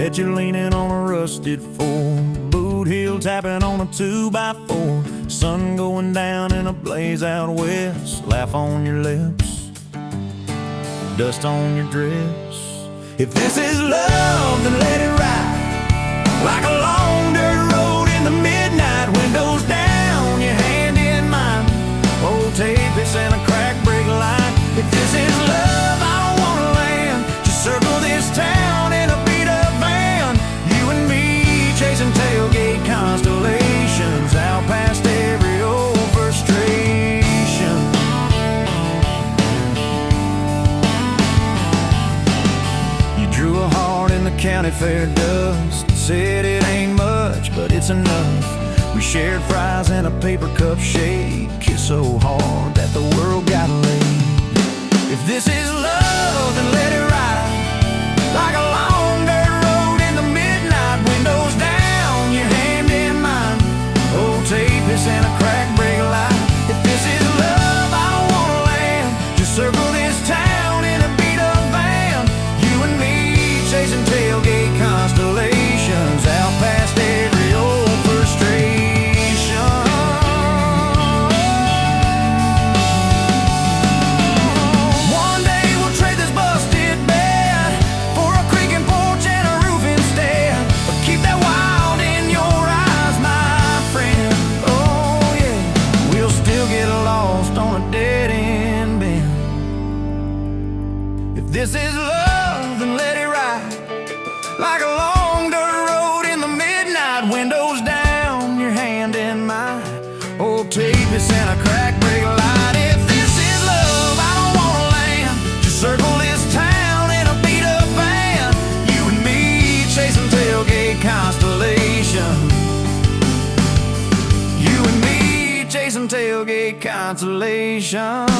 Bet you're leaning on a rusted Ford, boot heel tapping on a 2x4. Sun going down in a blaze out west. Laugh on your lips, dust on your dress. If this is love, then let it ride like a long dirt road in the midnight. Windows down, your hand in mine. Old tape, it's in a crack brake line. If this is love, I don't wanna land. Just circle this town in a beat-up van. You and me chasing tailgate constellations out past every old frustration. You drew a heart in the county fair dust. Said it ain't much, but it's enough. We shared fries in a paper cup shake. Kissed so hard that the world got laid. If this is love, then let it ride like a long dirt road in the midnight. Windows down, your hand in mine. Old tape, it's in a crack brake light. If this is love, I don't wanna land. Just circle this town in a beat-up van. You and me chasing tailgate constellations out past every old frustration. One day we'll trade this busted bed for a creaking porch and a roof instead. But keep that wild in your eyes, my friend. Oh yeah, we'll still get lost on a dead-end bend. If this is love, then let it ride like a long dirt road in the midnight. Windows down, your hand in mine. Old tape, it's in a crack brake light. If this is love, I don't wanna land. Just circle this town in a beat-up van. You and me chasing tailgate constellation. You and me chasing tailgate constellations.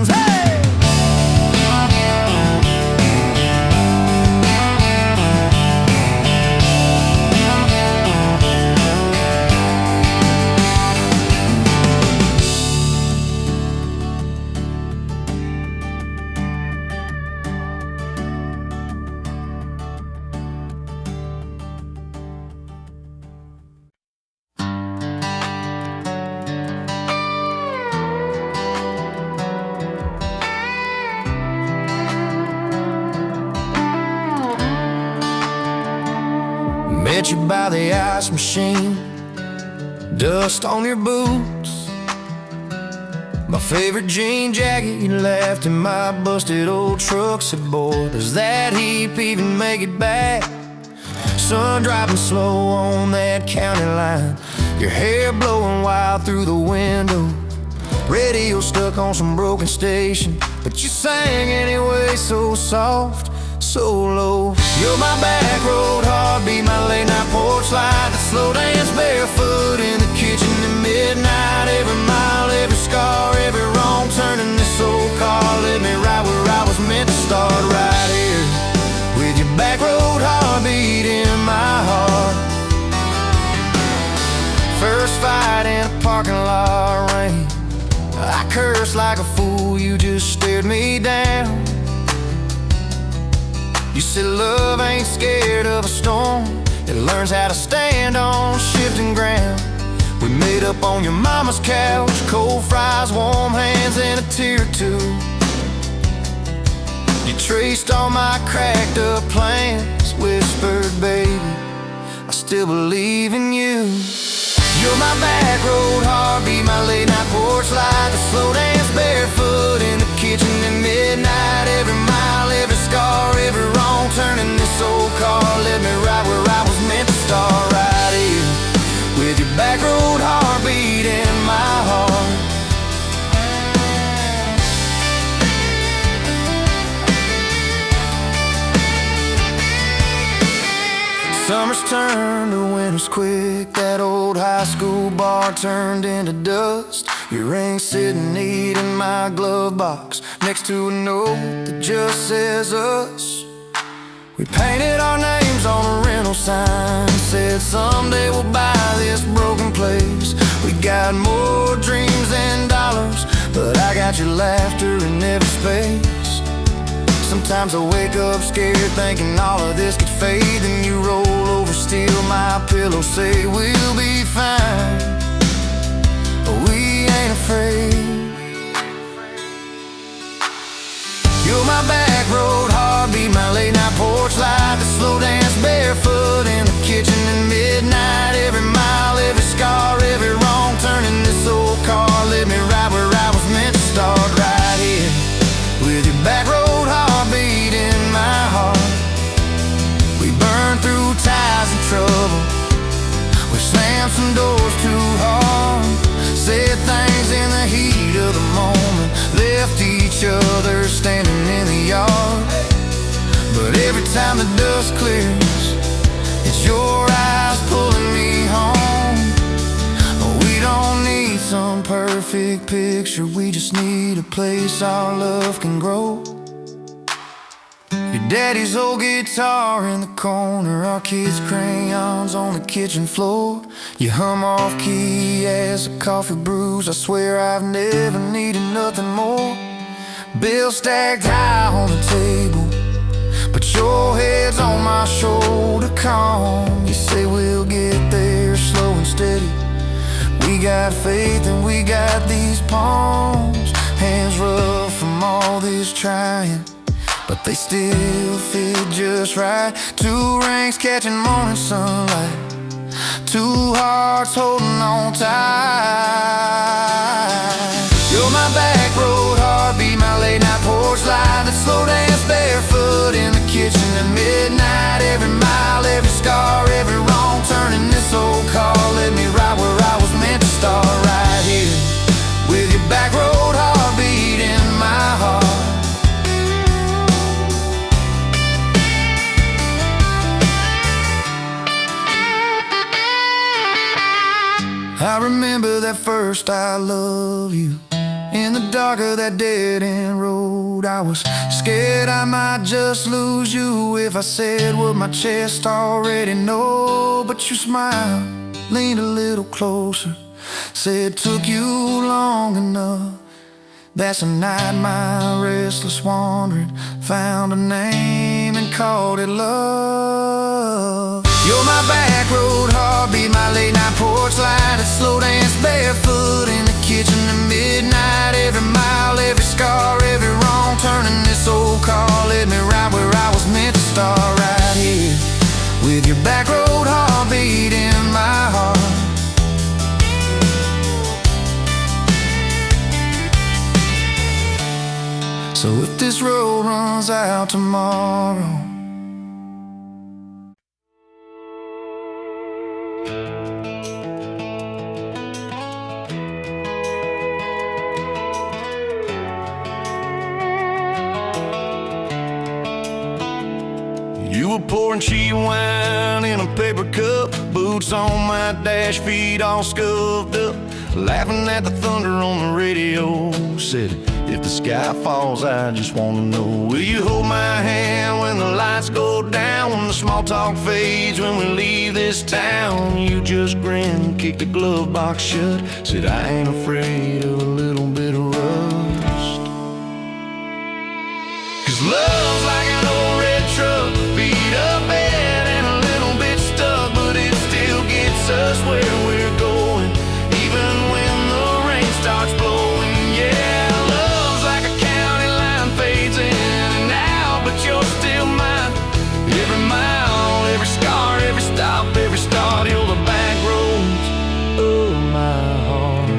Hey! Met you by the ice machine, dust on your boots. My favorite jean jacket you left in my busted old truck. Said, boy, does that heap even make it back? Sun driving slow on that county line, your hair blowing wild through the window. Radio stuck on some broken station, but you sang anyway, so soft, so low. You're my back road heartbeat, my late night porch light, the slow dance barefoot in the kitchen at midnight. Every mile, every scar, every wrong turn in this old car led me right where I was meant to start, right here with your back road heartbeat in my heart. First fight in a parking lot rain, I cursed like a fool, you just stared me down. You said love ain't scared of a storm, it learns how to stand on shifting ground. We made up on your mama's couch, cold fries, warm hands, and a tear or two. You traced all my cracked up plans, whispered, baby, I still believe in you. You're my back road heartbeat, my late night porch light, the slow dance barefoot in the kitchen at midnight. Every mile, every scar, every wrong turn in this old car led me right where I was meant to start, right here with your back road heartbeat in my heart. Summer's turned to winter's quick. That old high school bar turned into dust. Your ring sitting neat in my glove box next to a note that just says us. We painted our names on a rental sign, said someday we'll buy this broken place. We got more dreams than dollars, but I got your laughter in every space. Sometimes I wake up scared, thinking all of this could fade. Then you roll over, steal my pillow, say we'll be fine, but we ain't afraid. You're my back road heartbeat, my late night porch light, the slow dance barefoot in the kitchen at midnight. Every mile, every scar, every wrong turn in this old car led me right where I was meant to start, right here with your back road heartbeat in my heart. We burned through ties and trouble, we slammed some doors too hard, said things in the heat of the moment, left each other standing in the yard. But every time the dust clears, it's your eyes pulling me home. We don't need some perfect picture, we just need a place our love can grow. Your daddy's old guitar in the corner, our kids' crayons on the kitchen floor. You hum off key as the coffee brews, I swear I've never needed nothing more. Bills stacked high on the table, but your head's on my shoulder, calm. You say we'll get there slow and steady. We got faith and we got these palms, hands rough from all this trying, but they still fit just right. Two rings catching morning sunlight, two hearts holding on tight. You're my back road heartbeat, my late night porch light, that slow dance barefoot in the kitchen at midnight. Every mile, every scar, every wrong turn in this old car led me right where I was meant to start, right here with your back road heartbeat in my heart. I remember that first I love you in the dark of that dead-end road. I was scared I might just lose you if I said what my chest already know. But you smiled, leaned a little closer, said took you long enough. That's a night my restless wandering found a name and called it love. You're my back road heartbeat, my late night porch light, a slow dance barefoot in the kitchen at midnight. Every mile, every scar, every wrong turn in this old car led me right where I was meant to start, right here with your back road heartbeat in my heart. So if this road runs out tomorrow, you were pouring cheap wine in a paper cup, boots on my dash, feet all scuffed up, laughing at the thunder on the radio. Said, if the sky falls, I just wanna know, will you hold my hand when the lights go down, when the small talk fades, when we leave this town? You just grinned, kicked the glove box shut, said I ain't afraid of a little bit of rust. 'Cause love's like an old red truck, beat up bad and a little bit stuck, but it still gets us where we're going, even when the rain starts blowing. Yeah, love's like a county line, fades in and out, but you're still mine. Every mile, every scar, every stop, every start, you're the back roads of my heart.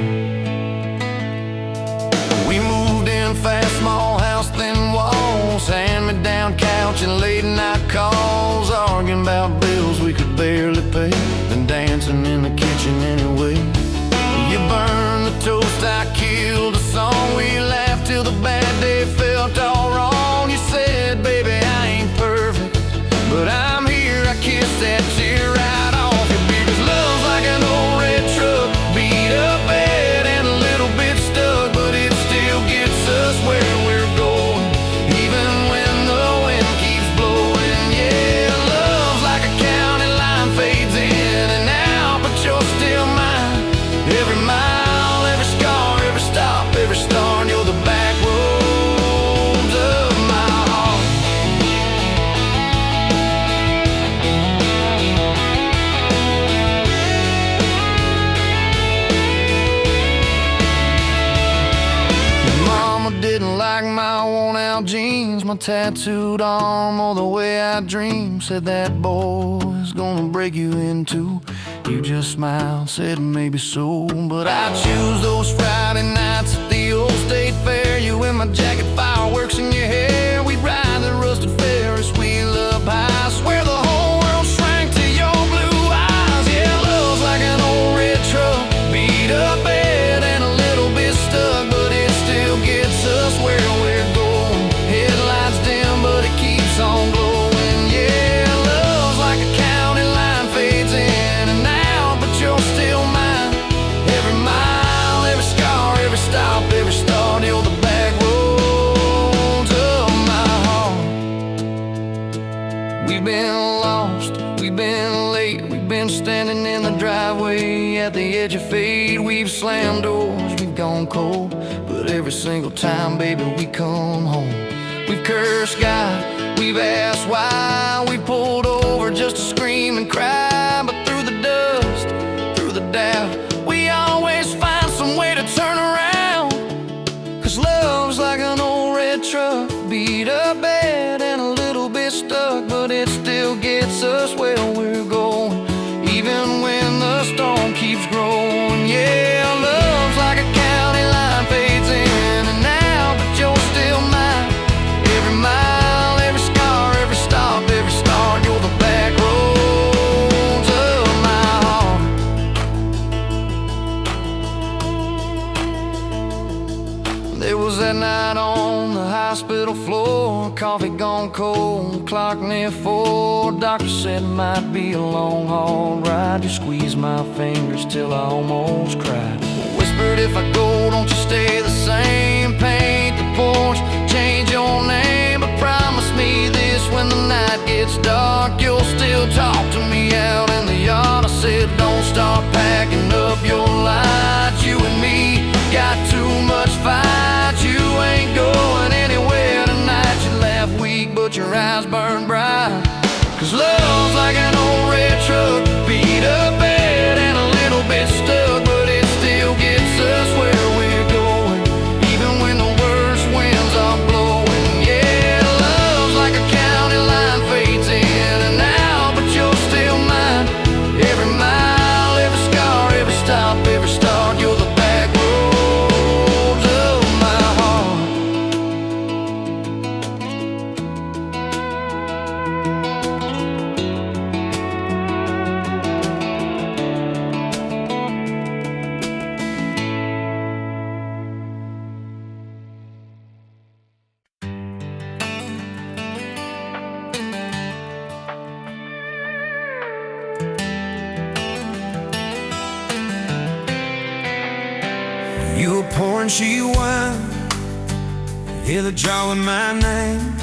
was my tattooed arm, or the way I dreamed. Said that boy's gonna break you in two. You just smiled, said maybe so. But I choose those Friday nights at the old state fair. You in my jacket, fireworks in your hair. We'd ride the rusted Ferris wheel up high. Swear the whole world shrank to your blue eyes. Yeah, love's like an old red truck, beat up bed and a little bit stuck, but it still gets us where we're going. Headlights dim, but it keeps on glowing. Yeah, love's like a county line, fades in and out, but you're still mine. Every mile, every scar, every stop, every start, you're the back roads of my heart. We've been lost, we've been late, we've been standing in the driveway at the edge of fate. We've slammed doors, we've gone cold, but every single time, baby, we come home. We've cursed God, we've asked why. We pulled over just to scream and cry, but through the dust, through the doubt, we always find some way to turn around. 'Cause love's like an old red truck, beat up bad and a little bit stuck, but it still gets us where we're going, even when the storm keeps growing. Yeah, love's like a county line, fades in and out, but you're still mine. Every mile, every scar, every stop, every start, you're the back roads of my heart. There was that night on the hospital floor, coffee gone cold, clock near 4. Doctor said it might be a long haul ride. You squeezed my fingers till I almost cried. Whispered, if I go, don't you stay the same. Paint the porch, change your name, but promise me this, when the night gets dark, you'll still talk to me out in the yard. I said, don't start packing up your lights. You and me got too much fight. You ain't going anywhere tonight. You laugh weak, but your eyes burn bright. 'Cause love's like an old red truck, beat up bad and a little bit stuck, but it still gets us where we're going, even when the worst winds are blowing. Yeah, love's like a county line, fades in and out, but you're still mine. Every mile, every scar, every stop, every start, you're the back roads of my heart. You were pouring cheap wine, hear the jar with my name,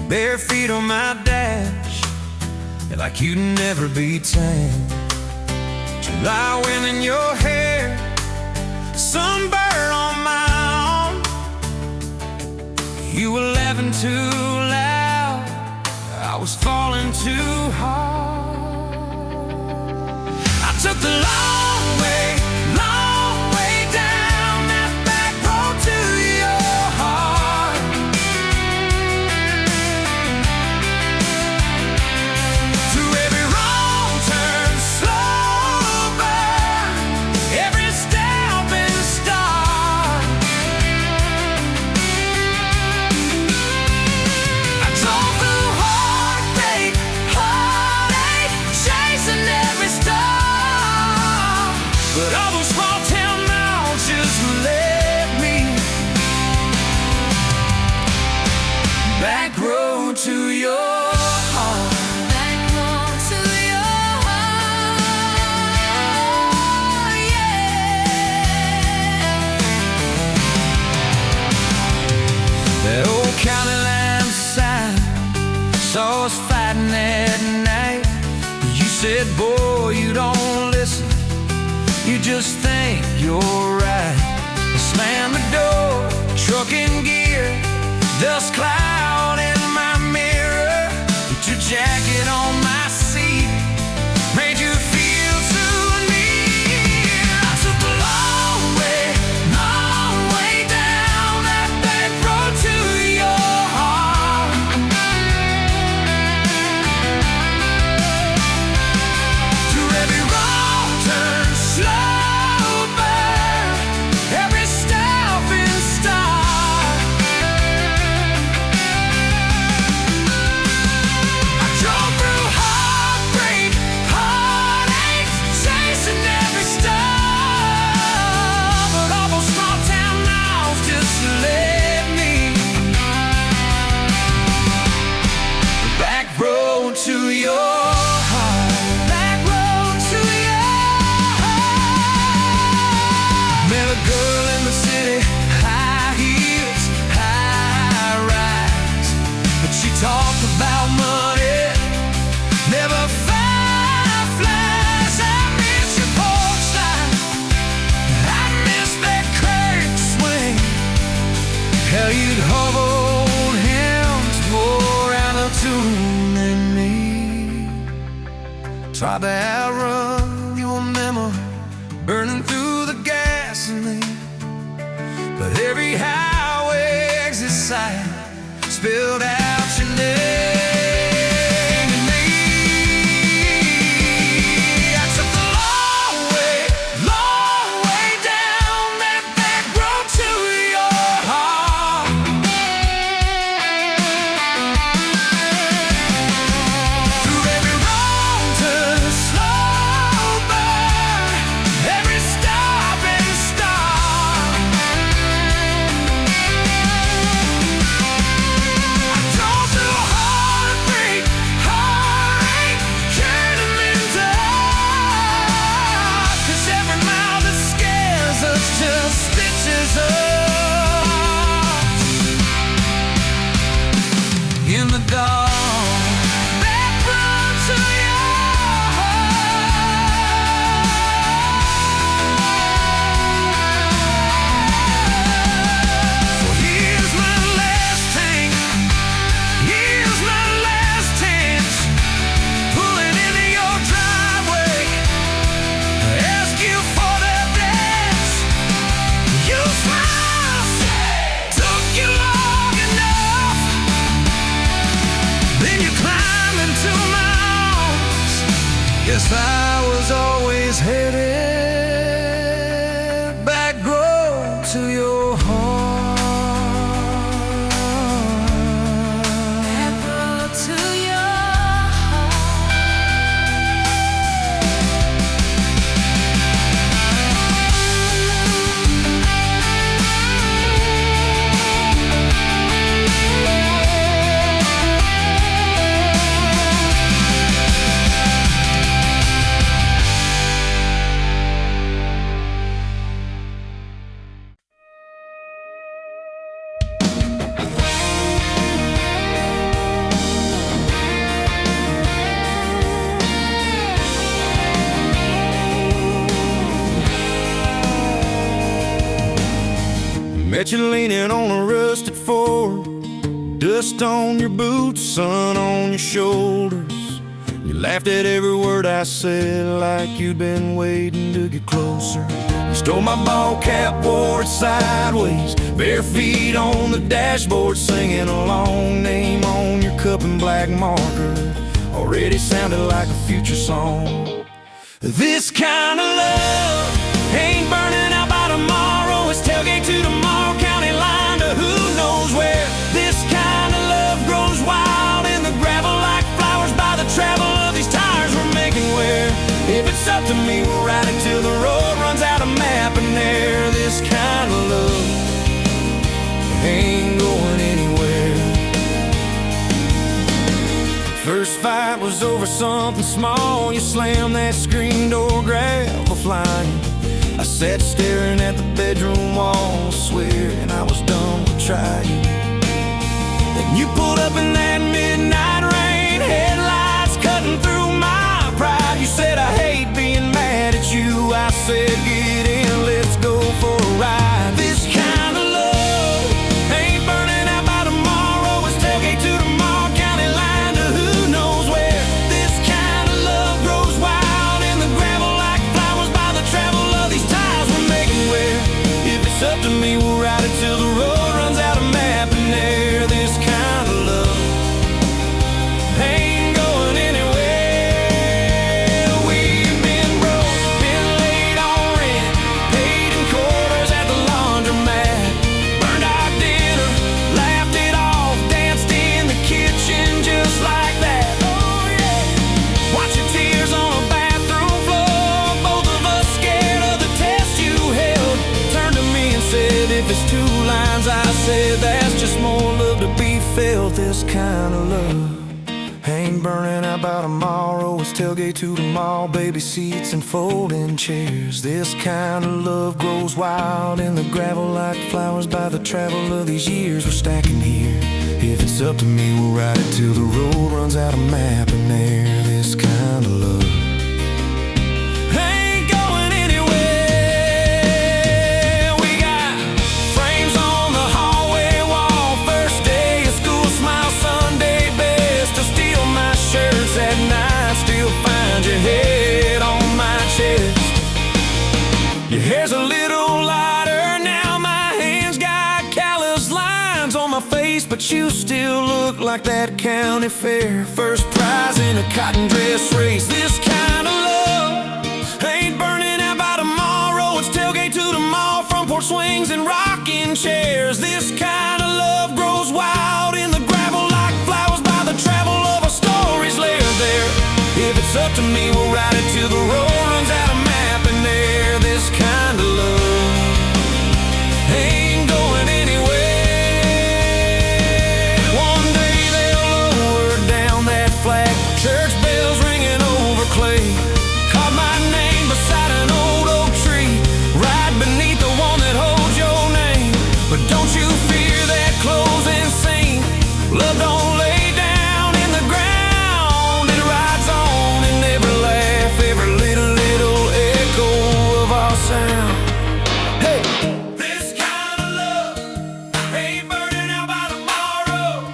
bare feet on my dash, like you'd never be tamed. July wind in your hair, sunburn on my arm. You were laughing too loud, I was falling too hard. I took the long way down that back road to your heart. Through every wrong turn, slow burn, every step and start. I drove through heartache, chasing every star. But all those small town miles just led me back road to your heart. Back road to your heart, yeah. That old county line sign saw us fighting that night. You said, boy, you don't listen, you just think you're right. Slam the door, truck in gear, dust cloud in my mirror. Put your jacket on my seat, made you feel too near. I took the long way down that back road to your heart. slow burn, every stop and start. I drove through heartbreak, heartaches, chasing every star, but all those small town miles just led me back road to your girl in the city, high heels, high rise, but she talked about money, never fireflies. I miss your porch light, I miss that curtain swing, how you'd hold hands more out of tune than me. Tried to outrun your memory, burning through the gasoline, but every highway exit sign spilled out your name to me. I took the long way down that back road to your heart. Through every wrong turn, slow burn, every stop and start. I drove through heartbreak, heartache, turning in dark, 'cause every mile that scares us just stitches us in the dark. Back road to your heart. Well, here's my last tank, here's my last chance, pulling into your driveway, ask you for that dance. You smile, took you long enough, then you climb into my arms. Guess I was always headed back road to your heart. Back road to your Met you leaning on a rusted Ford, dust on your boots, sun on your shoulders. You laughed at every word I said, like you'd been waiting to get closer. You stole my ball cap, wore it sideways, bare feet on the dashboard, singing a long name on your cup in black marker. Already sounded like a future song. This kind of love ain't burning out by tomorrow. It's tailgate to tomorrow, county line to who knows where. This kind of love grows wild in the gravel like flowers by the travel of these tires we're making wear. If it's up to me, we'll ride it till the road runs out of map and air. This kind of love ain't going anywhere. First fight was over something small. You slammed that screen door, gravel flying. I sat staring at the bedroom wall, swearing I was done with trying. Then you pulled up in that midnight rain, headlights cutting through my pride. You said, I hate being mad at you. I said, get in, let's go for a ride. This kind of love ain't burning out by tomorrow. It's tailgate to tomorrow, county line to who knows where. This kind of love grows wild in the gravel like flowers by the travel of these ties we're making where. If it's up to me, we'll ride it till the road runs out of map and air. This kind of love ain't going anywhere. We've been broke, been laid off, world, this kind of love ain't burning out by tomorrow. It's tailgate to the mall, baby seats and folding chairs. This kind of love grows wild in the gravel like flowers by the travel of these years we're stacking here. If it's up to me, we'll ride it till the road runs out of map and air. This kind of love ain't going anywhere. We got frames on the hallway wall, first day of school, smile Sunday best. To steal my shirts at night, still find your head on my chest. Your hair's a little lighter now, my hands got callous lines on my face, but you still look like that county fair first prize in a cotton dress race. This kind of love ain't burning out by tomorrow. It's tailgate to the mall, front porch swings and rocking chairs. This kind of love grows wild in the gravel like flowers by the travel of our stories layered there. If it's up to me, we'll ride it till the road runs out of map and air. This kind of love ain't going anywhere. One day they'll lower down that flag, church bells ringing over clay. Carve my name beside an old oak tree, right beneath the one that holds your name. But don't you fear that closing scene. Love don't lay down in the ground, it rides on in every laugh, every little echo of our sound. Hey! This kind of love ain't burning out by tomorrow.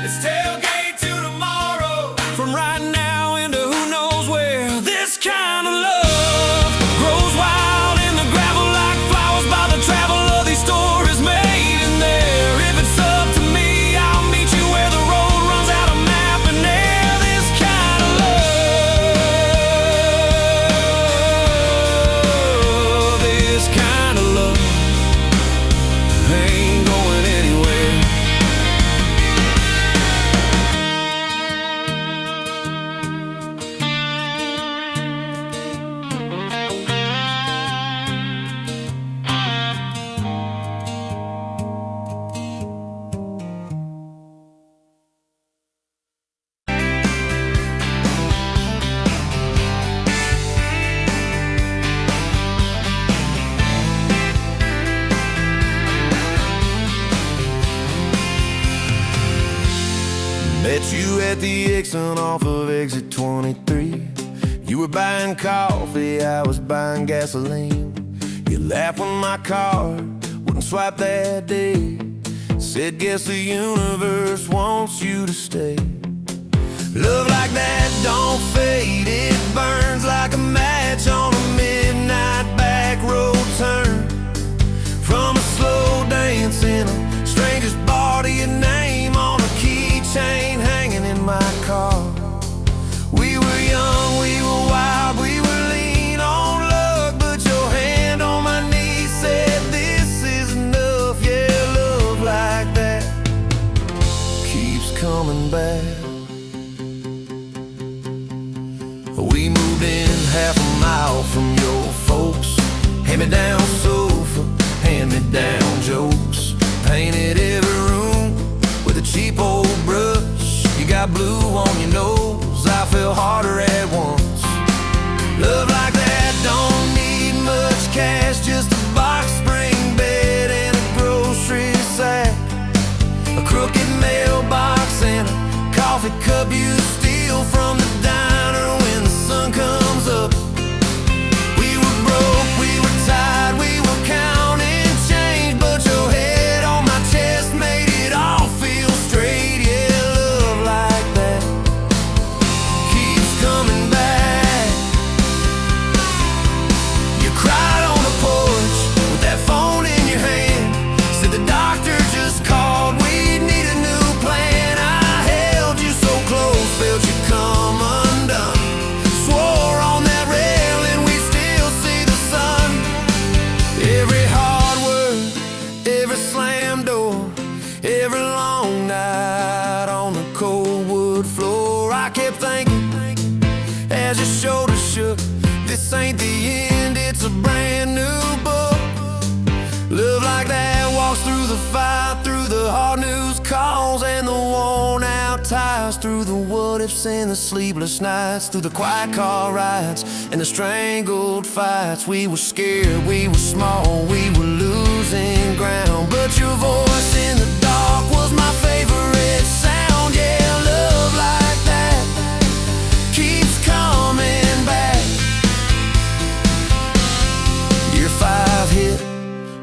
It's tailgate to tomorrow, from right now into who knows where. This kind of love grows wild in the gravel like flowers by the travel of these stories made in there. If it's up to me, I'll meet you where the road runs out of map and air. This kind of love, this kind of love ain't going anywhere. Met you at the Exxon off of exit 23. You were buying coffee, I was buying gasoline. You laughed when my card wouldn't swipe that day. Said, guess the universe wants you to stay. Love like that don't fade, it burns like a match on a midnight back road turn. From a slow dance in a stranger's bar to your name on a keychain hanging in my car. We were young, we were wild, we were lean on luck, but your hand on my knee said this is enough. Yeah, love like that keeps coming back. We moved in half a mile from your folks. Hand-me-down sofa, hand-me-down jokes. Painted every room with a cheap old brush. You got blue on your nose, I fell harder at once. Love like that don't need much cash, just a box spring bed and a grocery sack. A crooked mailbox and a coffee cup you steal from the diner when the sun comes up. We were broke, we were tired, we were counting change, but your head on my chest made it all feel straight. Yeah, love like that keeps coming back. You cried on the porch with that phone in your hand. Said the doctor just called, we need a new plan. I held you so close, felt you come undone. Swore on that railing we still see the sun. Every hard word, every slam door, every long night on the cold wood floor. I kept thinking as your shoulders shook, this ain't the end, it's a brand new book. Love like that walks through the fire, through the hard news call. rise, through the what ifs and the sleepless nights, through the quiet car rides and the strangled fights. We were scared, we were small, we were losing ground, but your voice in the dark was my favorite sound. Yeah, love like that keeps coming back. Year 5 hit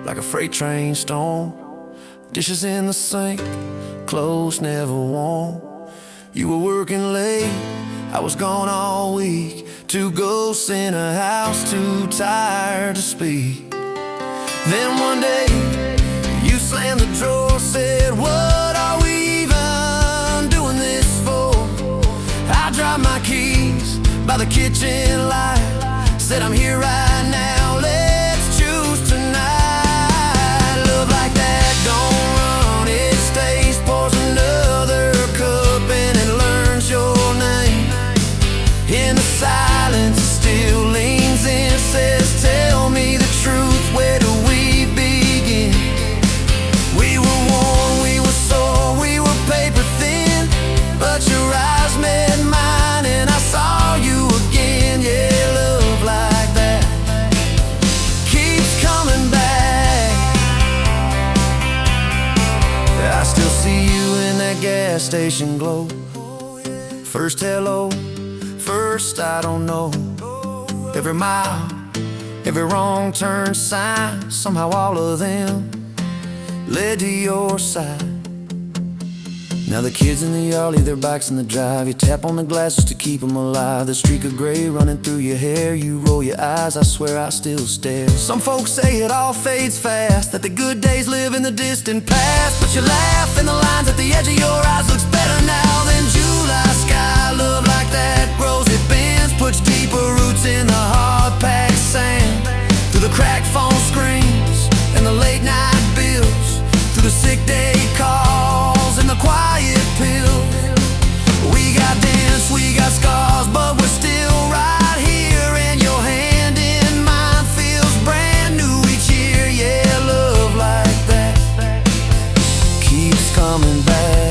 like a freight train storm. Dishes in the sink, clothes never warm. You were working late, I was gone all week. 2 ghosts in a house, too tired to speak. Then one day, you slammed the drawer, said, what are we even doing this for? I dropped my keys by the kitchen light, said I'm here right now, let's choose tonight. Love like that don't run, it stays, pours another cup and it learns your name. In the silence it still leans in, says tell me the truth, where do we begin? We were worn, we were sore, we were paper thin, but your eyes met mine and I saw you again. Yeah, love like that keeps coming back. I still see you in that gas station glow. First hello, first I don't know. Every mile, every wrong turn sign, somehow all of them led to your side. Now the kids in the yard leave their bikes in the drive. You tap on the glasses to keep them alive. The streak of gray running through your hair. You roll your eyes, I swear I still stare. Some folks say it all fades fast, that the good days live in the distant past, but you laugh and the lines at the edge of your eyes looks better now than July sky. Love like that grows, it bends, puts deeper roots in the hard-packed sand. Through the cracked phone screens and the late night bills, through the sick day calls and the quiet pills. We got dents, we got scars, but we're still right here, and your hand in mine feels brand new each year. Yeah, love like that keeps coming back.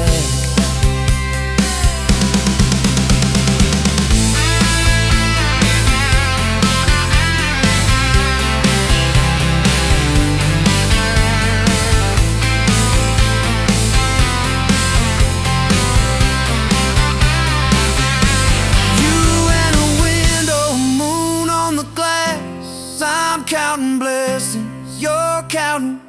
Counting blessings, you're counting.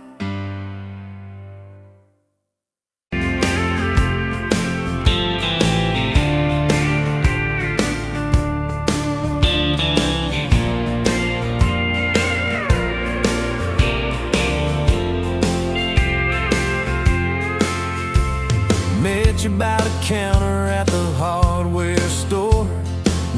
Met you by the counter at the hardware store.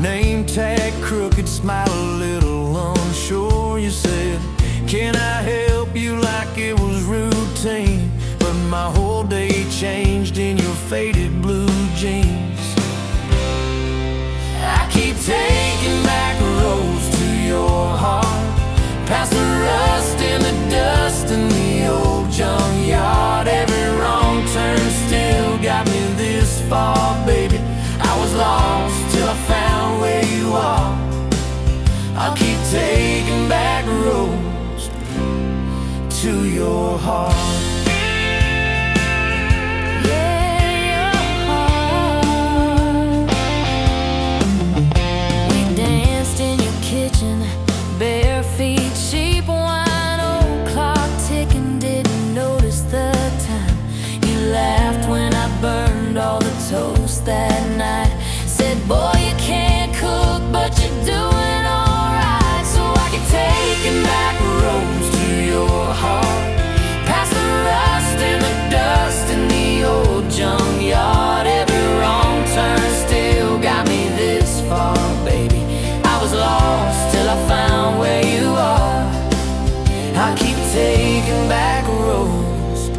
Name tag crooked, smile a little unsure. You said, can I help you, like it was routine, but my whole day changed in your faded blue jeans. I keep taking back roads to your heart, past the rust and the dust in the old junkyard. Every wrong turn still got me this far, baby. I was lost till I found where you are. I'll keep taking back roads to your heart. Yeah, your heart. We danced in your kitchen, bare feet, cheap wine, old clock ticking, didn't notice the time. You laughed when I burned all the toast that night. Said, boy, you can't cook, but you're doing alright. So I keep taking back roads to your heart, past the rust and the dust in the old junkyard. Every wrong turn still got me this far, baby. I was lost till I found where you are. I keep taking back roads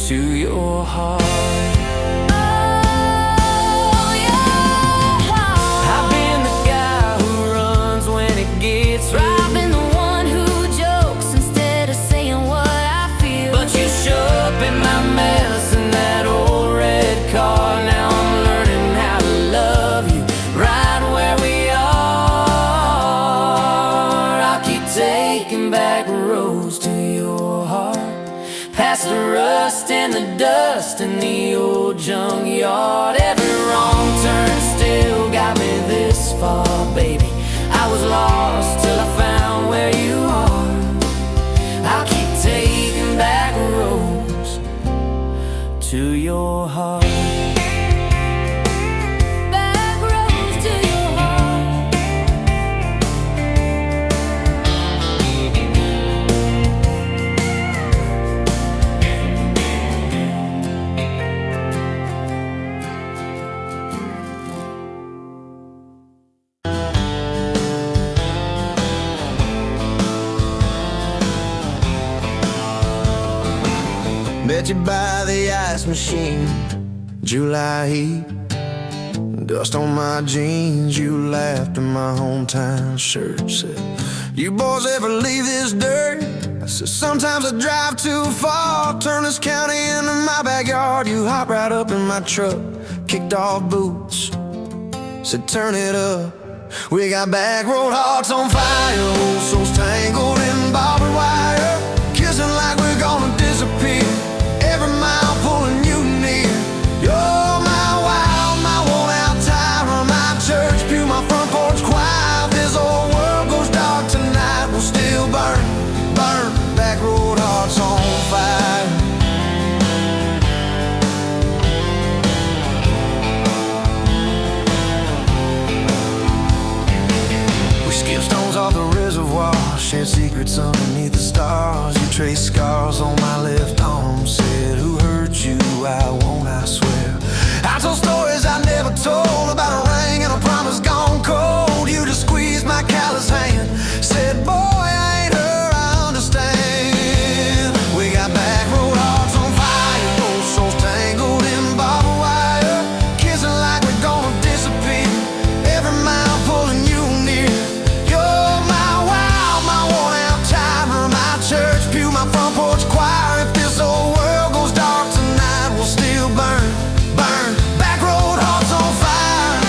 to your heart. I've been the one who jokes instead of saying what I feel, but you show up in my mess in that old red car. Now I'm taking back roads to your heart, past the rust and the dust in the old junkyard. Every wrong turn still got me this far, baby. I was lost till I found where you are. I'll keep taking back roads to your heart. Met you by the ice machine, July heat, dust on my jeans. You laughed in my hometown shirt. Said, you boys ever leave this dirt? I said, sometimes I drive too far. Turn this county into my backyard. You hopped right up in my truck, kicked off boots, said turn it up. We got back road hearts on fire, old souls tangled in barbed wire, kissing like we're gonna disappear. Every mile pulling you near. You're my wild, my worn-out tire, my church pew, my front porch choir. If this old world goes dark tonight, we'll still burn, burn. Back road hearts on fire. We skip stones off the reservoir, share secrets underneath the stars. You trace scars on my left arm, said who hurt you, I won't, I swear. I told stories I never told, about a ring and a promise gone cold. You just squeezed my callous hand, said boy I ain't her, I understand. We got back road hearts on fire, old souls tangled in barbed wire, kissing like we're gonna disappear. Every mile pulling you near. You're my wild, my worn-out timer, my church pew, my front porch choir. If this old world goes dark tonight, we'll still burn, burn. Back road hearts on fire.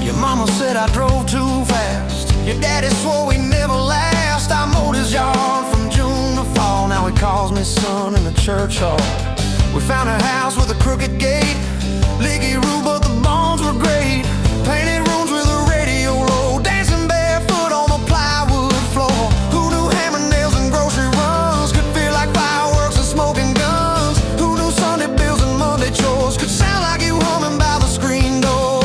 Your mama said I drove too fast. Your daddy swore we never last. I mowed his yard from June to fall. Now he calls me son in the church hall. We found a house with a crooked gate, leaky roof, but the bones were great. Painted rooms with a radio low, dancing barefoot on the plywood floor. Who knew hammer nails and grocery runs could feel like fireworks and smoking guns? Who knew Sunday bills and Monday chores could sound like you humming by the screen door?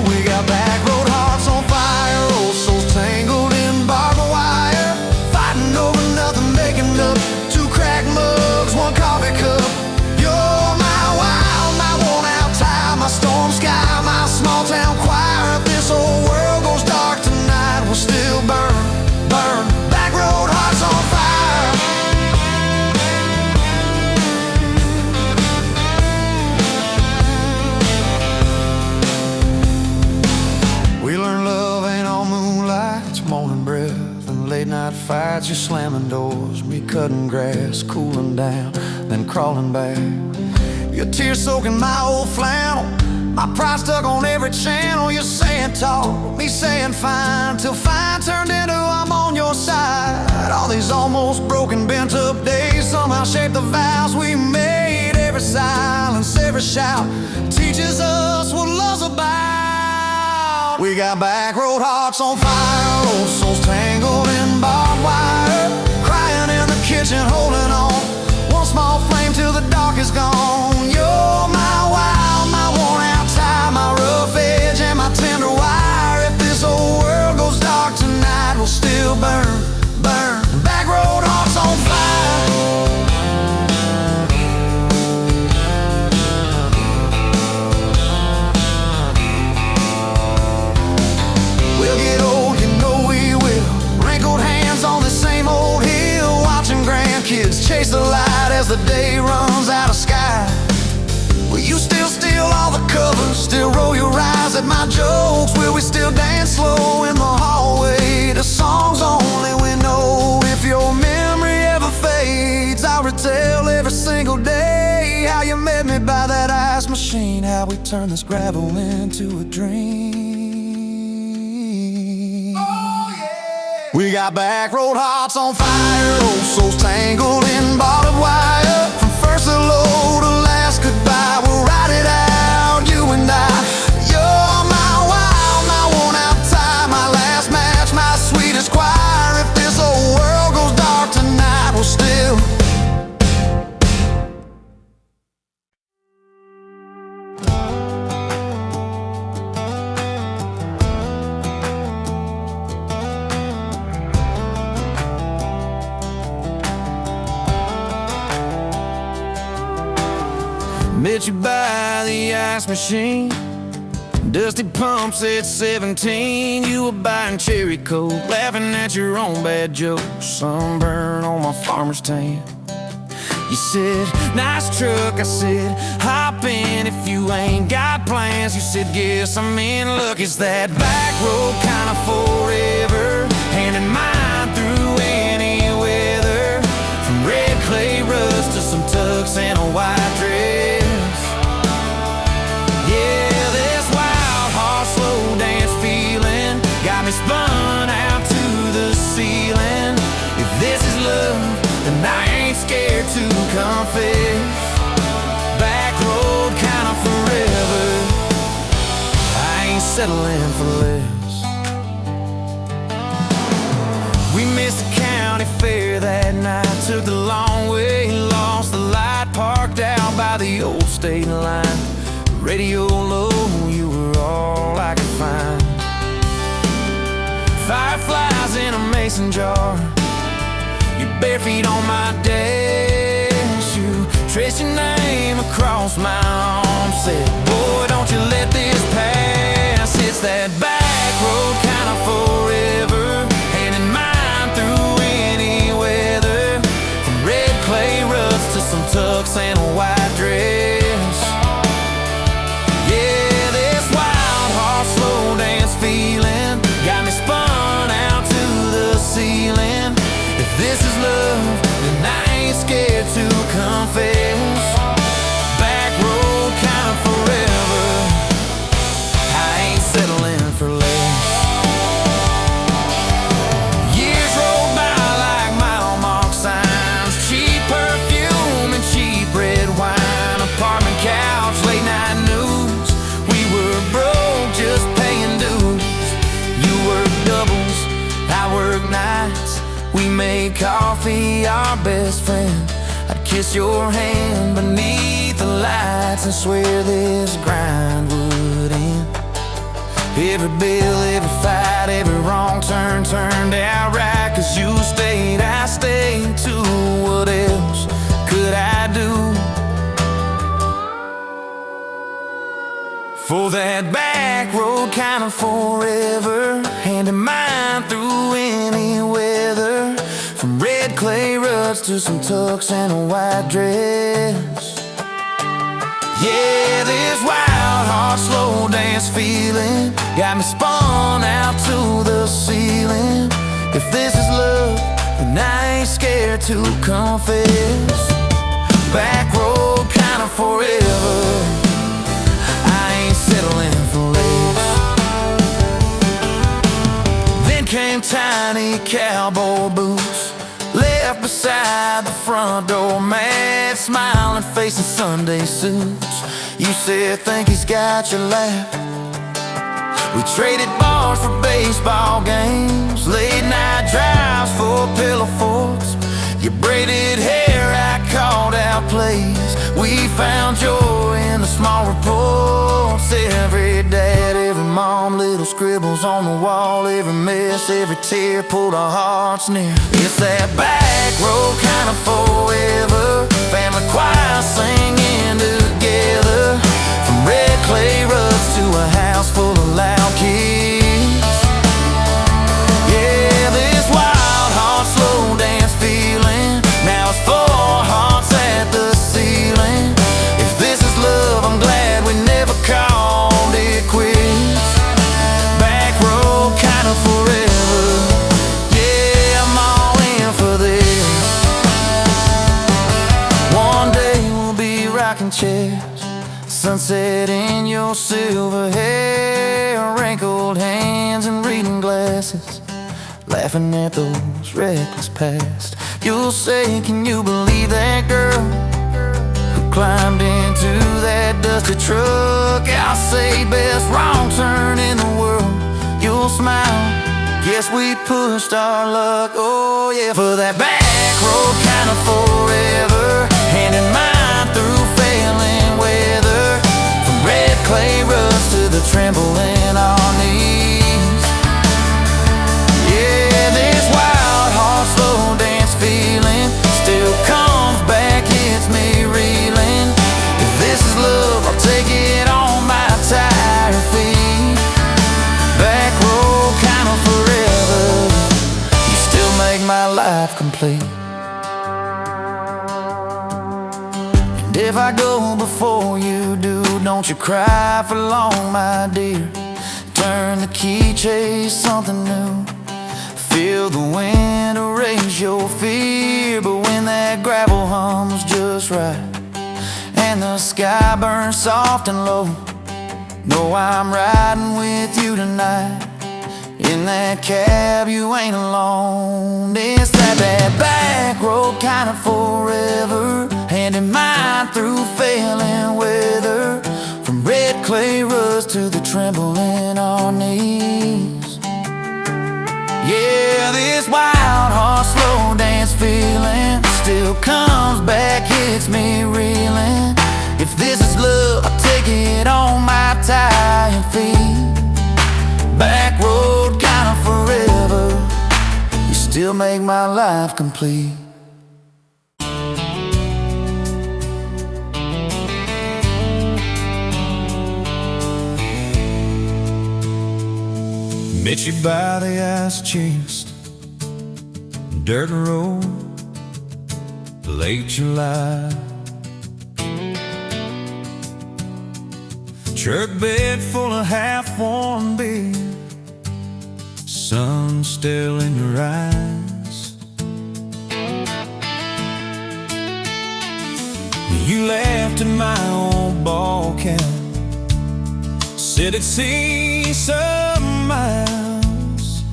We got back road hearts on fire, old souls tangled in barbed wire, fighting over nothing, making up two cracked mugs, one coffee cup. You're my wild, my worn-out tire, my storm sky, my small-town choir. If this old world goes dark tonight, we'll still burn, burn. Back road hearts on fire. We learned love ain't all moonlight, it's morning breath and late-night fights. You're slamming doors, me cutting grass, cooling down, then crawling back. Your tears soaking my old flannel, my pride stuck on every channel. You're saying talk, me saying fine, till fine turned into I'm on your side. All these almost broken, bent up days somehow shaped the vows we made. Every silence, every shout teaches us what love's about. We got back road hearts on fire, old souls tangled in barbed wire, crying in the kitchen, holding on. One small flame till the dark is gone. You're my wild, my worn-out tire, my rough edge and my tender wire. If this old world goes dark tonight, we'll still burn, burn. Back road hearts on fire. We'll get old, you know we will. Wrinkled hands on the same old hill, watching grandkids chase the light as the day runs out of sky. Will you still steal all the covers, still roll your eyes at my jokes? Will we still dance slow in the hallway to songs only we know? If your memory ever fades, I'll retell every single day how you met me by that ice how we turn this gravel into a dream. Oh, yeah. We got back road hearts on fire, old souls tangled in barbed wire. From first hello to last goodbye, we'll ride it out, you and I. You're my wild, my worn out tie, my last match, my sweetest choir. If this whole world goes dark tonight, we'll still met you by the ice machine. Dusty pumps at 17. You were buying cherry coke, laughing at your own bad jokes. Sunburn on my farmer's tan. You said, nice truck. I said, hop in if you ain't got plans. You said, guess I'm in luck. It's that back road kind of forever, hand in mine through any weather. From red clay rust to some tux and a white dress. Got me spun out to the ceiling. If this is love, then I ain't scared to confess. Back road kind of forever, I ain't settling for less. We missed the county fair that night, took the long way, lost the light, parked out by the old state line. Radio low, you were all I could find. Fireflies in a mason jar, your bare feet on my dash. You traced your name across my arm, said, boy, don't you let this pass. It's that back road kind of forever, hand in mine through any weather. From red clay rust to some tux and a white dress. Yeah, this wild heart slow dance feeling got me spun out to the ceiling. If this is love, then I ain't scared to confess. Back road kind of forever, I ain't settling for less. Years roll by like mile mark signs, cheap perfume and cheap red wine, apartment couch, late night news. We were broke, just paying dues. You work doubles, I work nights. We made coffee our best friend. I'd kiss your hand beneath the lights and swear this grind would end. Every bill, every fight, every wrong turn turned out right. Cause you stayed, I stayed too. What else could I do? For that back road kind of forever, hand in mine through any weather. From red clay rust to some tux and a white dress. Yeah, this wild heart slow dance feeling got me spun out to the ceiling. If this is love, then I ain't scared to confess. Back road kind of forever, settling for less. Then came tiny cowboy boots, left beside the front door, mad smiling face in Sunday suits. You said, think he's got your lap. We traded bars for baseball games, late night drives for pillow forts. Your braided hair, I called out plays. We found joy in the small reports. Every dad, every mom, little scribbles on the wall. Every mess, every tear pulled our hearts near. It's that back road kind of forever, family choir singing together. From red clay rust to a house full of loud kids. Yeah, this wild heart slow dance feeling, now it's 4 hearts at the ceiling. If this is love, I'm glad we never called it quits. Back road kind of forever, yeah, I'm all in for this. One day we'll be rocking chairs, sunset in your silver hair, wrinkled hands and reading glasses, laughing at those reckless past. You'll say, can you believe that girl who climbed into that dusty truck? I'll say, best wrong turn in the world. You'll smile, guess we pushed our luck. Oh yeah, for that back road kind of forever, hand in mine through failing weather, from red clay rust to the tremble in our knees. Yeah, this wild heart slow dance feeling still comes back, hits me reeling. If this is love, I'll take it on my tired feet. Back road kind of forever, you still make my life complete. And if I go before you do, don't you cry for long, my dear. Turn the key, chase something new. Feel the wind erase your fear. But when that gravel hums just right and the sky burns soft and low, know I'm riding with you tonight. In that cab you ain't alone. It's that back road kind of forever, hand in mine through failing weather, from red clay rust to the tremble in our knees. Yeah, this wild heart slow dance feeling still comes back, hits me reeling. If this is love, I'll take it on my tired feet. Back road kind of forever, you still make my life complete. Met you by the ice-chased dirt road, late July. Truck bed full of half-warm beer, sun still in your eyes. You laughed at my old ball cap, said it'd see some miles.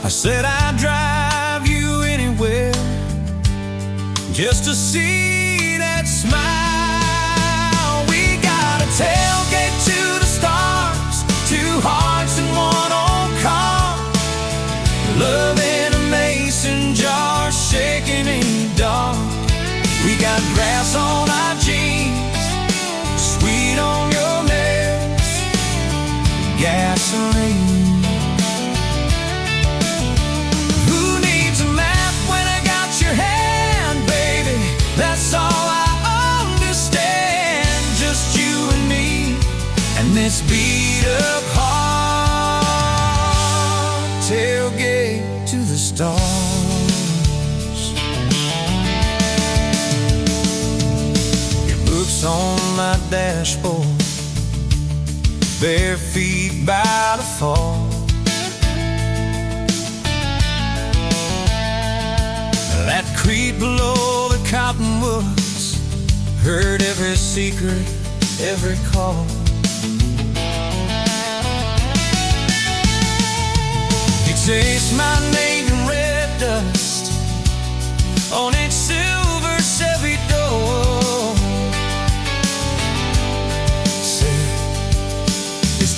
I said I'd drive you anywhere just to see that smile. We got a tailgate to the stars, two hearts in one old car, love in a mason jar, shaking in the dark. We got grass on our jeans, sweet on your lips, gasoline. Who needs a map when I got your hand, baby? That's all I understand. Just you and me, and this beat up heart, tailgate to the stars. Your books on my dashboard, bare feet by the fall. That creek below the cottonwoods, heard every secret, every call. You taste my name in red dust on its silver Chevy door.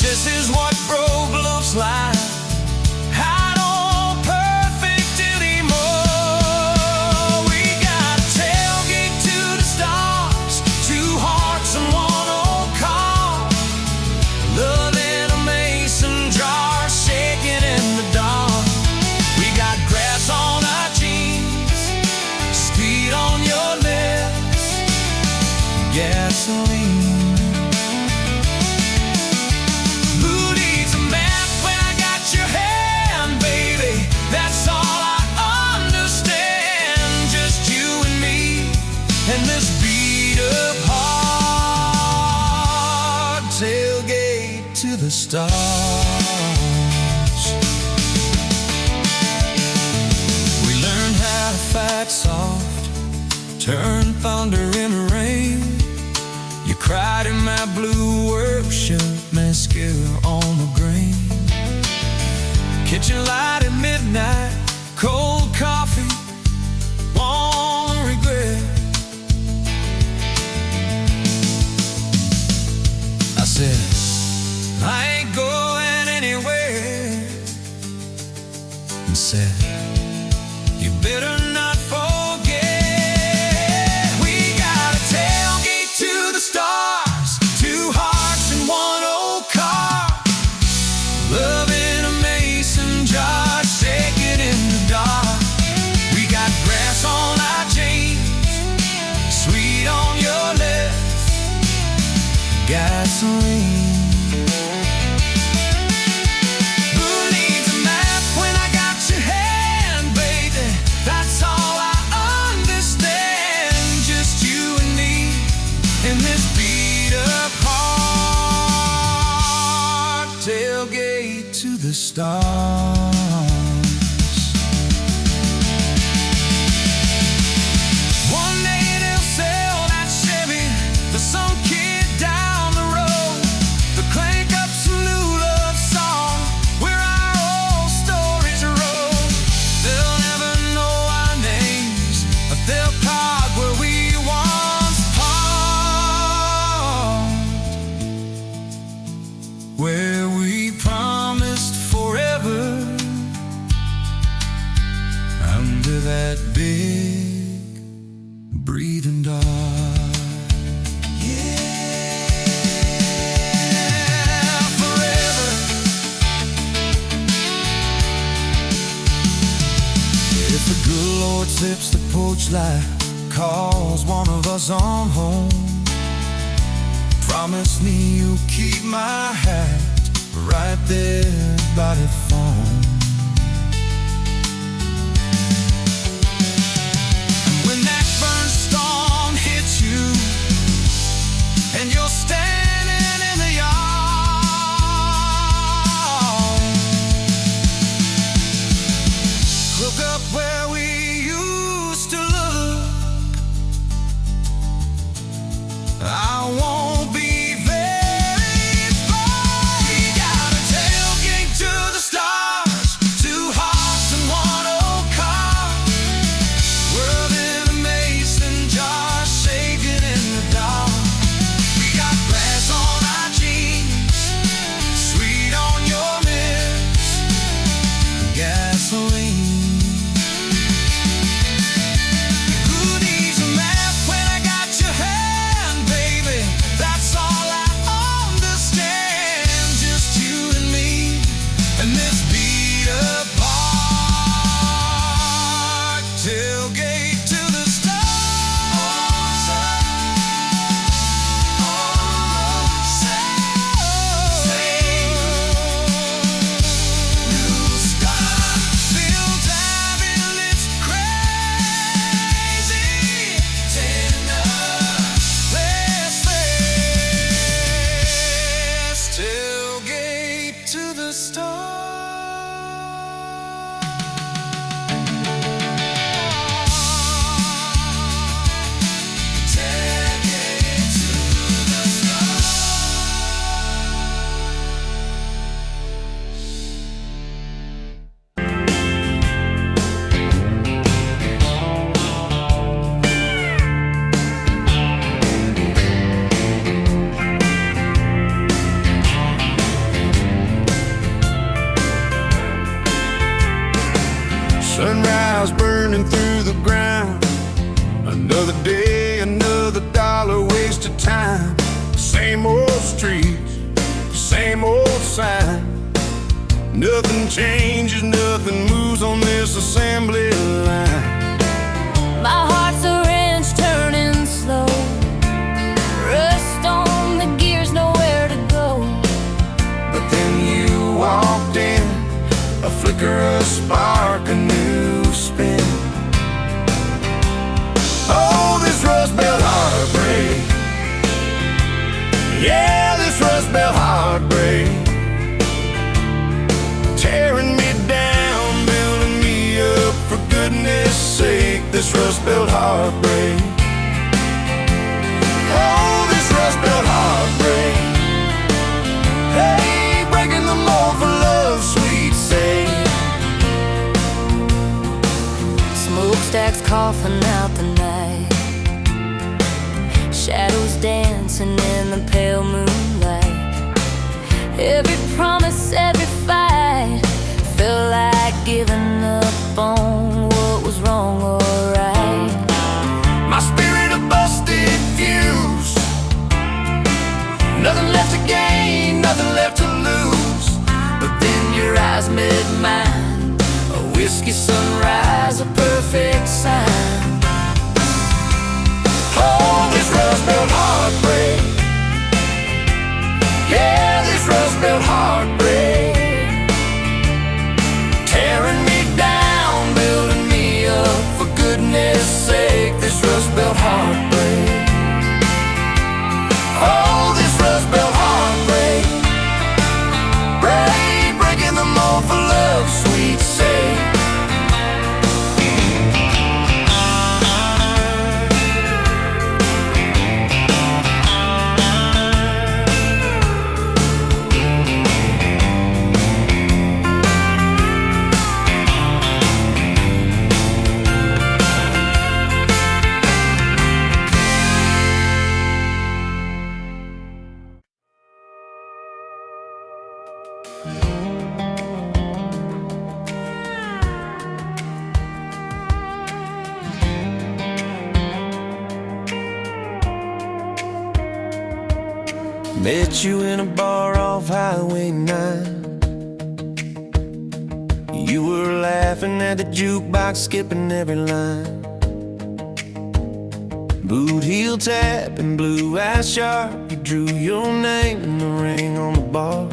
This is what broke looks like. I don't perfect anymore. We got a tailgate to the stars, two hearts and one old car, love in a mason jar, shaking in the dark. We got grass on our jeans, speed on your lips, gasoline. That's all I understand. Just you and me, and this beat up heart, tailgate to the stars. We learned how to fight soft, turn thunder into rain. skill on the grain. Kitchen light at midnight, cold coffee, won't regret. I said, I ain't going anywhere. And said, you better not forget. We got a tailgate to the stars, 2 hearts in 1 old car. Love in a mason jar, shaking in the dark. We got grass on our jeans, sweet on your lips, gasoline. Who needs a map when I got your hand, baby? That's all I understand. Just you and me in this beat up heart. Tailgate to the stars. One day they'll sell that Chevy to some kid down the road. They'll crank up some new love song where our old stories roll. They'll never know our names, but they'll park where we once parked, where we promised forever under that big breathing dog. Yeah, forever. If the good Lord sips the porch light, calls one of us on home, promise me you'll keep my hat right there by the phone. And when that burn storm hits you and you're standing in the yard, look up where we used to look. I won't be very far. We got a tailgate to the stars, 2 hearts in 1 old car. World in a mason jar, shaking in the dark. We got grass on our jeans, sweet on your lips, gasoline. Who needs a map when I got your hand, baby? That's all I understand. Just you and me and this beat up heart. Tailgate to the stars. New sky, feel diving, it's crazy. Let's tailgate to the stars. Tailgate to the stars. Sunrise burning through the ground. Another day, another dollar wasted time. Same old streets, same old sign. Nothing changes, nothing moves on this assembly line. My heart's a wrench turning slow, rust on the gears, nowhere to go. But then you walked in, a flicker, a spark, a new spin. Oh, this Rust Belt heartbreak. Yeah, this Rust Belt heartbreak. Tearing me down, building me up, for goodness sake, this Rust Belt heartbreak. Oh, this Rust Belt heartbreak. Hey. tracks coughing out the night, shadows dancing in the pale moonlight. Every promise, every fight felt like giving up on what was wrong or right. My spirit a busted fuse, nothing left to gain, nothing left to lose. But then your eyes met mine, a whiskey sunrise, a perfect sign. Oh, this rust-belt heartbreak, yeah, this rust-belt heartbreak, tearing me down, building me up, for goodness sake, this rust-belt heartbreak. Oh, this rust-belt heartbreak, breaking the mold for love's sweet sake. Met you in a bar off Highway 9. You were laughing at the jukebox, skipping every line. Boot heel tap and blue eyes sharp, you drew your name in the ring on the bar.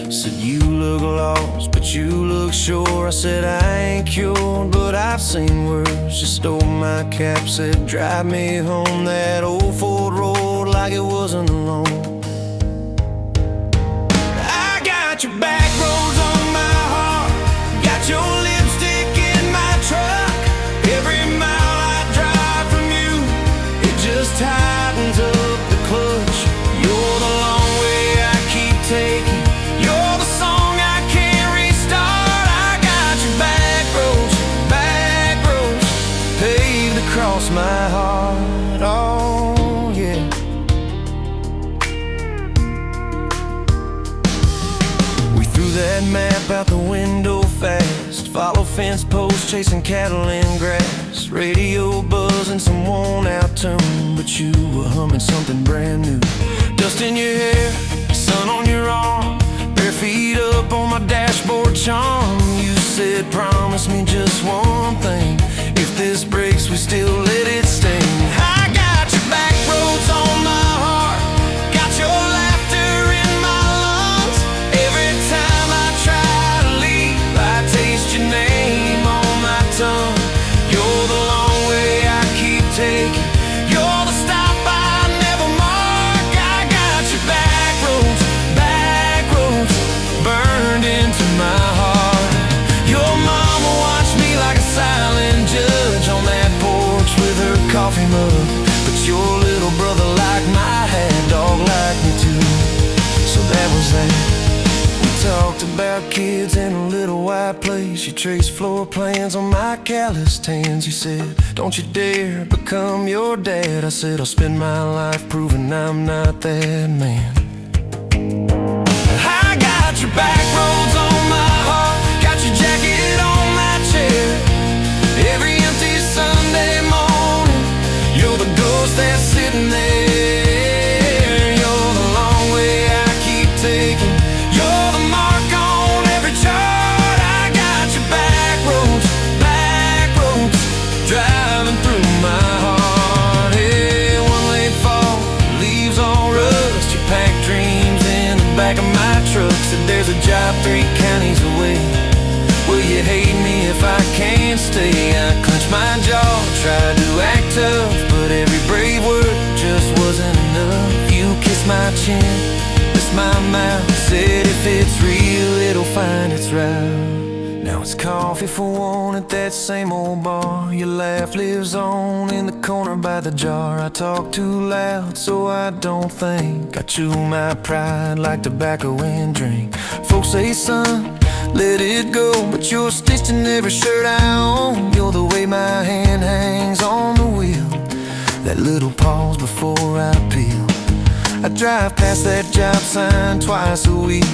Said you look lost, but you look sure. I said I ain't cured, but I've seen worse. You stole my cap, said drive me home that old Ford road like it wasn't alone. Got your back roads on my heart, got your lipstick in my truck. Every mile I drive from you, it just tightens up the clutch. You're the long way I keep taking, you're the song I can't restart. I got your back roads paved across my heart. Oh yeah. That map out the window fast, follow fence posts, chasing cattle in grass. Radio buzzing some worn out tune, but you were humming something brand new. Dust in your hair, sun on your arm, bare feet up on my dashboard charm. You said promise me just one thing, if this breaks we still let it sting. I got your back roads on my heart, got your laughter in my lungs. Every time I try to leave, I taste your name on my tongue. You're the long way I keep taking, you're the stop I never mark. I got your back roads burned into my heart. Your mama watched me like a silent judge on that porch with her coffee mug, but your little brother liked my hat, dog liked me too. So that was that. We talked about kids in a little white place. You traced floor plans on my calloused hands. You said, don't you dare become your dad. I said, I'll spend my life proving I'm not that man. I got your back roads on my heart, got your jacket on my chair. Every empty Sunday morning, you're the ghost that's sitting there. You're the long way I keep taking, you're the mark on every chart. I got your back roads driving through my heart. Hey, one late fall, leaves all rust. You pack dreams in the back of my truck. Said there's a job 3 counties away. Will you hate me if I can't stay? I clenched my jaw, tried to act tough, but every brave word just wasn't enough. You kissed my chin, kissed my mouth, said if it's real it'll find its route. Now it's coffee coffee for one at that same old bar. Your laugh lives on in the corner by the jar. I talk too loud so I don't think. I chew my pride like tobacco and drink. Folks say, son, let it go, but you're stitched in every shirt I own. You're the way my hand hangs on the wheel, that little pause before I peel. I drive past that job sign twice a week.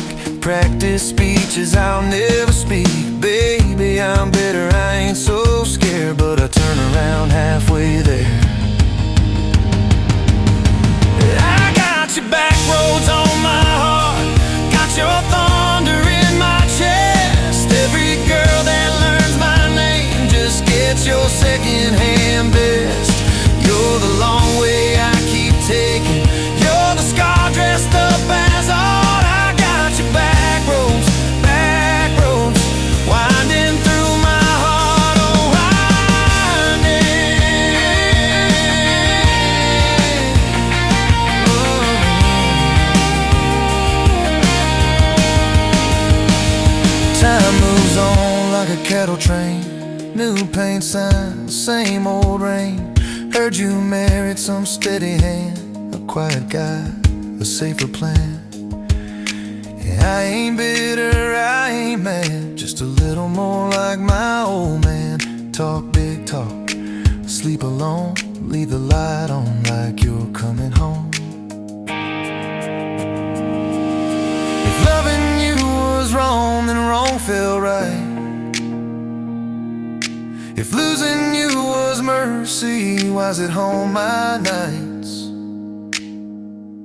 Practice speeches I'll never speak. Baby, I'm better, I ain't so scared, but I turn around halfway there. I got your back roads on my heart, got your thunder in my chest. Every girl that learns my name just gets your second-hand best. You're the long way I keep taking, you're the scar dressed up as art. I got your back roads, winding through my heart, oh winding. Time moves on like a cattle train, new paint signs, same old rain. Heard you married some steady hand, a quiet guy, a safer plan. Yeah, I ain't bitter, I ain't mad, just a little more like my old man. Talk big talk, sleep alone, leave the light on like you're coming home. If loving you was wrong, then wrong felt right. If losing you was mercy, why's it home my nights?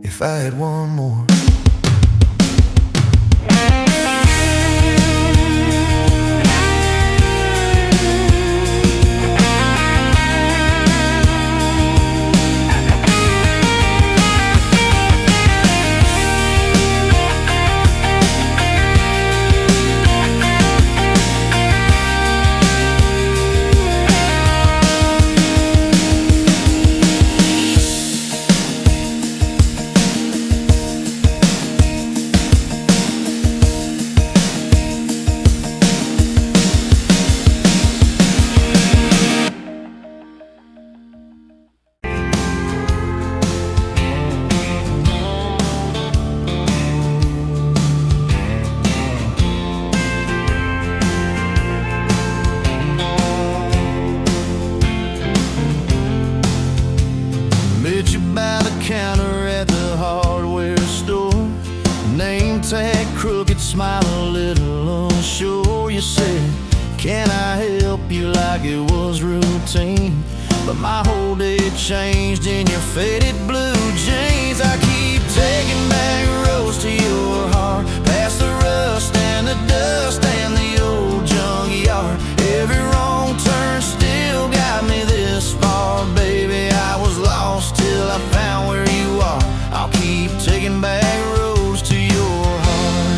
If I had one more. Crooked smile, a little unsure. You said, can I help you, like it was routine? But my whole day changed in your faded blue jeans. I keep taking back roads to your heart, past the rust and the dust and the old junkyard. Every wrong turn still got me this far. Baby, I was lost till I found where you are. I'll keep taking back roads to your heart.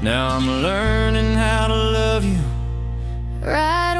Now I'm learning how to love you right